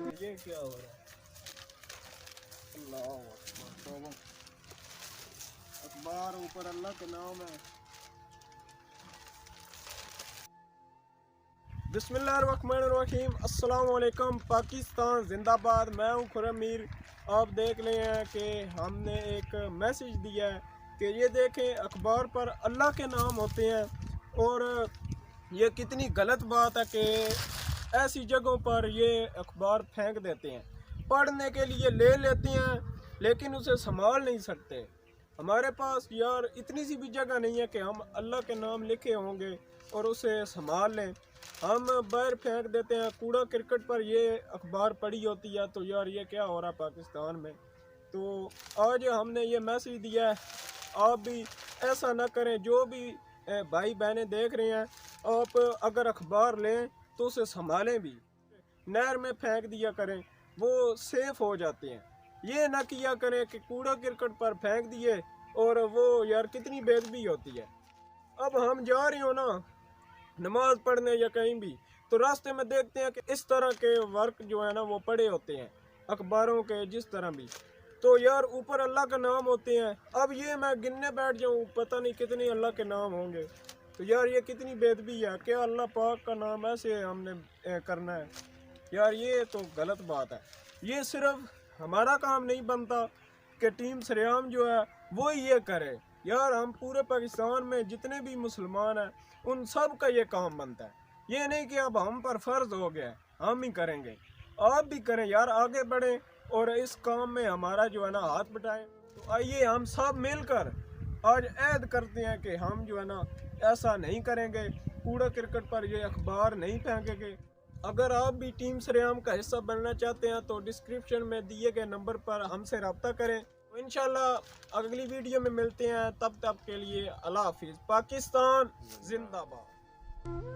ये क्या हो रहा है? अल्लाह अकबर, अखबार ऊपर अल्लाह के नाम है। बिस्मिल्लाहिर्रहमानिर्रहीम, अस्सलाम वालेकुम। पाकिस्तान जिंदाबाद। मैं हूँ खुर्रम मीर। आप देख रहे हैं कि हमने एक मैसेज दिया है कि ये देखें अखबार पर अल्लाह के नाम होते हैं, और ये कितनी गलत बात है कि ऐसी जगहों पर ये अखबार फेंक देते हैं। पढ़ने के लिए ले लेते हैं लेकिन उसे संभाल नहीं सकते। हमारे पास यार इतनी सी भी जगह नहीं है कि हम अल्लाह के नाम लिखे होंगे और उसे संभाल लें। हम बाहर फेंक देते हैं। कूड़ा क्रिकेट पर ये अखबार पड़ी होती है। तो यार ये क्या हो रहा है पाकिस्तान में। तो आज हमने ये मैसेज दिया है, आप भी ऐसा ना करें। जो भी भाई बहनें देख रहे हैं, आप अगर अखबार लें तो उसे संभालें भी। नहर में फेंक दिया करें, वो सेफ हो जाते हैं। ये ना किया करें कि कूड़ा क्रिकेट पर फेंक दिए, और वो यार कितनी बेदबी होती है। अब हम जा रहे हो ना नमाज पढ़ने या कहीं भी, तो रास्ते में देखते हैं कि इस तरह के वर्क जो है ना वो पड़े होते हैं अखबारों के, जिस तरह भी। तो यार ऊपर अल्लाह का नाम होते हैं। अब ये मैं गिनने बैठ जाऊँ, पता नहीं कितने अल्लाह के नाम होंगे। तो यार ये कितनी बेदबी है। क्या अल्लाह पाक का नाम ऐसे हमने करना है? यार ये तो गलत बात है। ये सिर्फ हमारा काम नहीं बनता कि टीम सरेआम जो है वो ये करे। यार हम पूरे पाकिस्तान में जितने भी मुसलमान हैं उन सब का ये काम बनता है। ये नहीं कि अब हम पर फर्ज हो गया हम ही करेंगे। आप भी करें यार, आगे बढ़ें और इस काम में हमारा जो है ना हाथ बटाएं। तो आइए हम सब मिलकर आज ऐद करते हैं कि हम जो है ना ऐसा नहीं करेंगे। कूड़ा क्रिकेट पर ये अखबार नहीं फेंकेंगे। अगर आप भी टीम सरेआम का हिस्सा बनना चाहते हैं तो डिस्क्रिप्शन में दिए गए नंबर पर हमसे रब्ता करें। तो इंशाल्लाह अगली वीडियो में मिलते हैं। तब तक के लिए अल्लाह हाफिज़। पाकिस्तान जिंदाबाद।